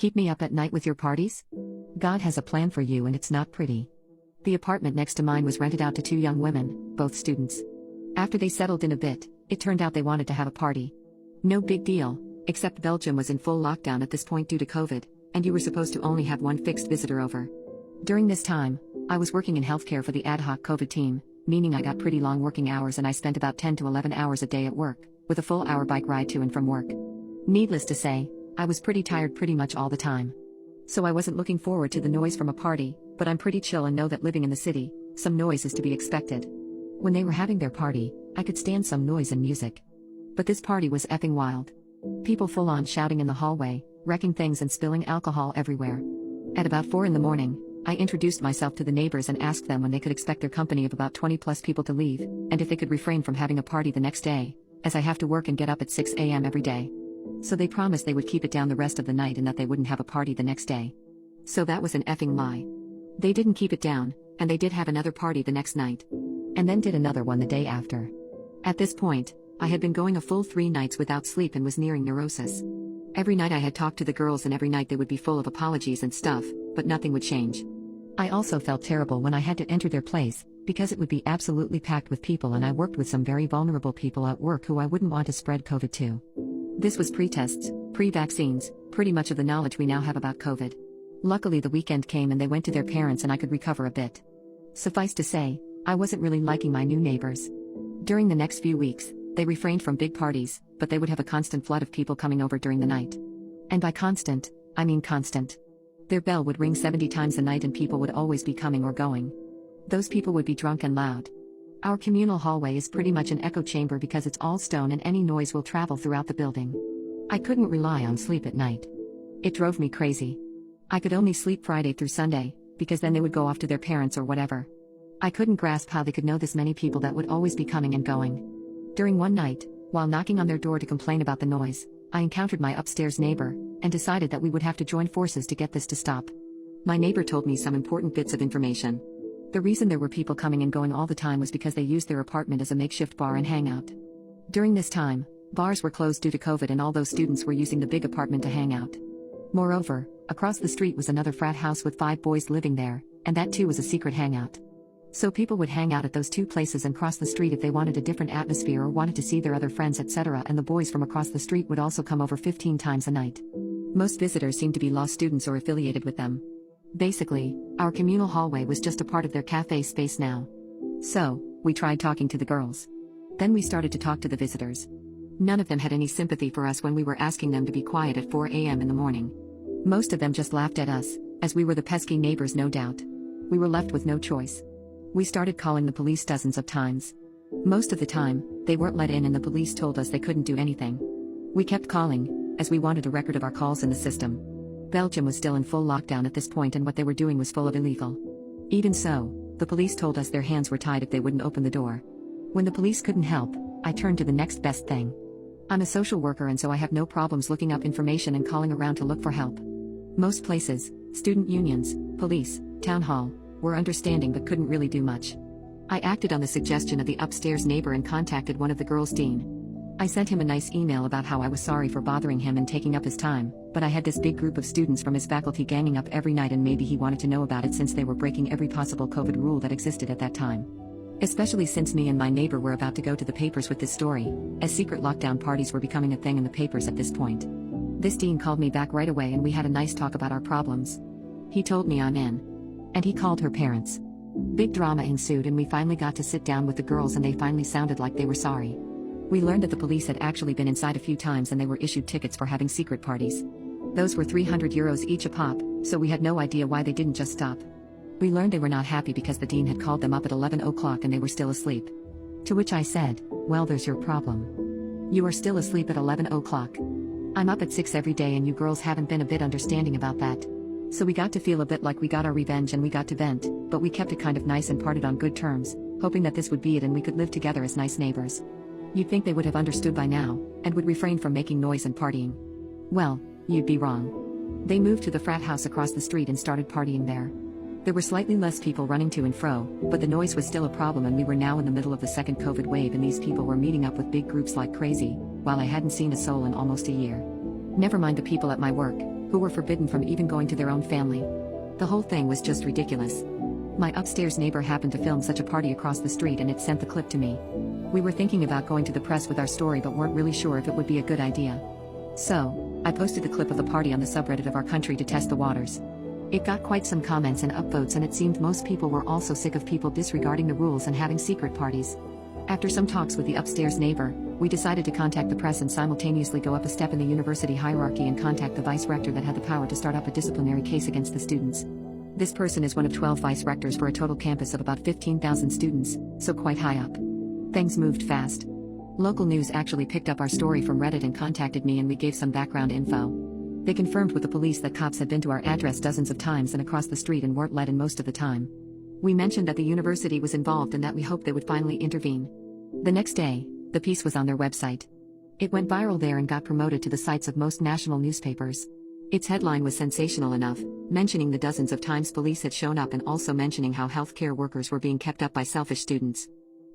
Keep me up at night with your parties? God has a plan for you and it's not pretty. The apartment next to mine was rented out to two young women, both students. After they settled in a bit, it turned out they wanted to have a party. No big deal, except Belgium was in full lockdown at this point due to COVID, and you were supposed to only have one fixed visitor over. During this time, I was working in healthcare for the ad hoc COVID team, meaning I got pretty long working hours and I spent about 10 to 11 hours a day at work, with a full hour bike ride to and from work. Needless to say, I was pretty tired pretty much all the time. So I wasn't looking forward to the noise from a party, but I'm pretty chill and know that living in the city, some noise is to be expected. When they were having their party, I could stand some noise and music. But this party was effing wild. People full on shouting in the hallway, wrecking things and spilling alcohol everywhere. At about 4 in the morning, I introduced myself to the neighbors and asked them when they could expect their company of about 20 plus people to leave, and if they could refrain from having a party the next day, as I have to work and get up at 6 a.m. every day. So they promised they would keep it down the rest of the night and that they wouldn't have a party the next day. So that was an effing lie. They didn't keep it down, and they did have another party the next night. And then did another one the day after. At this point, I had been going a full 3 nights without sleep and was nearing neurosis. Every night I had talked to the girls and every night they would be full of apologies and stuff, but nothing would change. I also felt terrible when I had to enter their place, because it would be absolutely packed with people and I worked with some very vulnerable people at work who I wouldn't want to spread COVID to. This was pre-tests, pre-vaccines, pretty much of the knowledge we now have about COVID. Luckily the weekend came and they went to their parents and I could recover a bit. Suffice to say, I wasn't really liking my new neighbors. During the next few weeks, they refrained from big parties, but they would have a constant flood of people coming over during the night. And by constant, I mean constant. Their bell would ring 70 times a night and people would always be coming or going. Those people would be drunk and loud. Our communal hallway is pretty much an echo chamber because it's all stone and any noise will travel throughout the building. I couldn't rely on sleep at night. It drove me crazy. I could only sleep Friday through Sunday, because then they would go off to their parents or whatever. I couldn't grasp how they could know this many people that would always be coming and going. During one night, while knocking on their door to complain about the noise, I encountered my upstairs neighbor, and decided that we would have to join forces to get this to stop. My neighbor told me some important bits of information. The reason there were people coming and going all the time was because they used their apartment as a makeshift bar and hangout. During this time, bars were closed due to COVID and all those students were using the big apartment to hang out. Moreover, across the street was another frat house with 5 boys living there, and that too was a secret hangout. So people would hang out at those 2 places and cross the street if they wanted a different atmosphere or wanted to see their other friends, etc., and the boys from across the street would also come over 15 times a night. Most visitors seemed to be law students or affiliated with them. Basically, our communal hallway was just a part of their cafe space now. So, we tried talking to the girls. Then we started to talk to the visitors. None of them had any sympathy for us when we were asking them to be quiet at 4 a.m. in the morning. Most of them just laughed at us, as we were the pesky neighbors, no doubt. We were left with no choice. We started calling the police dozens of times. Most of the time, they weren't let in and the police told us they couldn't do anything. We kept calling, as we wanted a record of our calls in the system. Belgium was still in full lockdown at this point and what they were doing was full of illegal. Even so, the police told us their hands were tied if they wouldn't open the door. When the police couldn't help, I turned to the next best thing. I'm a social worker and so I have no problems looking up information and calling around to look for help. Most places, student unions, police, town hall, were understanding but couldn't really do much. I acted on the suggestion of the upstairs neighbor and contacted one of the girls' dean. I sent him a nice email about how I was sorry for bothering him and taking up his time, but I had this big group of students from his faculty ganging up every night and maybe he wanted to know about it since they were breaking every possible COVID rule that existed at that time. Especially since me and my neighbor were about to go to the papers with this story, as secret lockdown parties were becoming a thing in the papers at this point. This dean called me back right away and we had a nice talk about our problems. He told me I'm in. And he called her parents. Big drama ensued and we finally got to sit down with the girls and they finally sounded like they were sorry. We learned that the police had actually been inside a few times and they were issued tickets for having secret parties. Those were €300 each a pop, so we had no idea why they didn't just stop. We learned they were not happy because the dean had called them up at 11 o'clock and they were still asleep. To which I said, well, there's your problem. You are still asleep at 11 o'clock. I'm up at 6 every day and you girls haven't been a bit understanding about that. So we got to feel a bit like we got our revenge and we got to vent, but we kept it kind of nice and parted on good terms, hoping that this would be it and we could live together as nice neighbors. You'd think they would have understood by now, and would refrain from making noise and partying. Well, you'd be wrong. They moved to the frat house across the street and started partying there. There were slightly less people running to and fro, but the noise was still a problem and we were now in the middle of the second COVID wave and these people were meeting up with big groups like crazy, while I hadn't seen a soul in almost a year. Never mind the people at my work, who were forbidden from even going to their own family. The whole thing was just ridiculous. My upstairs neighbor happened to film such a party across the street and it sent the clip to me. We were thinking about going to the press with our story but weren't really sure if it would be a good idea. So, I posted the clip of the party on the subreddit of our country to test the waters. It got quite some comments and upvotes and it seemed most people were also sick of people disregarding the rules and having secret parties. After some talks with the upstairs neighbor, we decided to contact the press and simultaneously go up a step in the university hierarchy and contact the vice rector that had the power to start up a disciplinary case against the students. This person is one of 12 vice rectors for a total campus of about 15,000 students, so quite high up. Things moved fast. Local news actually picked up our story from Reddit and contacted me and we gave some background info. They confirmed with the police that cops had been to our address dozens of times and across the street and weren't let in most of the time. We mentioned that the university was involved and that we hoped they would finally intervene. The next day, the piece was on their website. It went viral there and got promoted to the sites of most national newspapers. Its headline was sensational enough, mentioning the dozens of times police had shown up and also mentioning how healthcare workers were being kept up by selfish students.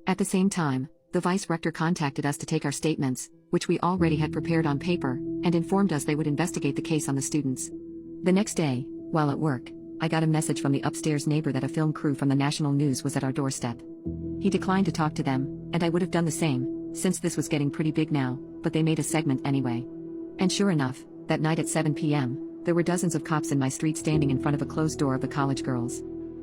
At the same time, the vice rector contacted us to take our statements, which we already had prepared on paper, and informed us they would investigate the case on the students. The next day, while at work, I got a message from the upstairs neighbor that a film crew from the national news was at our doorstep. He declined to talk to them, and I would have done the same, since this was getting pretty big now, but they made a segment anyway. And sure enough, that night at 7 p.m., there were dozens of cops in my street standing in front of a closed door of the college girls.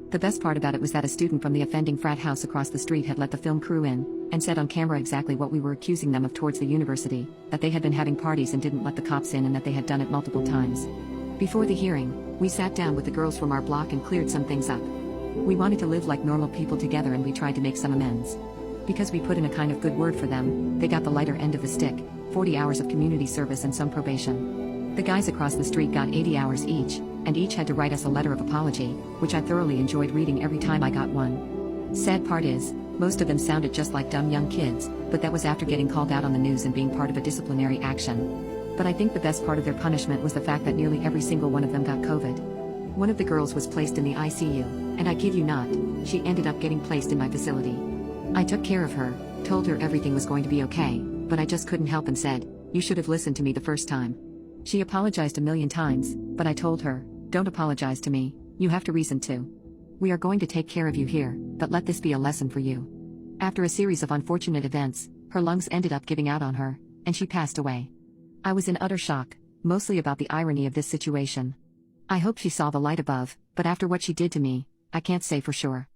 The best part about it was that a student from the offending frat house across the street had let the film crew in, and said on camera exactly what we were accusing them of towards the university, that they had been having parties and didn't let the cops in and that they had done it multiple times. Before the hearing, we sat down with the girls from our block and cleared some things up. We wanted to live like normal people together and we tried to make some amends. Because we put in a kind of good word for them, they got the lighter end of the stick, 40 hours of community service and some probation. The guys across the street got 80 hours each, and each had to write us a letter of apology, which I thoroughly enjoyed reading every time I got one. Sad part is, most of them sounded just like dumb young kids, but that was after getting called out on the news and being part of a disciplinary action. But I think the best part of their punishment was the fact that nearly every single one of them got COVID. One of the girls was placed in the ICU, and I kid you not, she ended up getting placed in my facility. I took care of her, told her everything was going to be okay, but I just couldn't help and said, "You should have listened to me the first time." She apologized a million times, but I told her, "Don't apologize to me, you have to reason to. We are going to take care of you here, but let this be a lesson for you." After a series of unfortunate events, her lungs ended up giving out on her, and she passed away. I was in utter shock, mostly about the irony of this situation. I hope she saw the light above, but after what she did to me, I can't say for sure.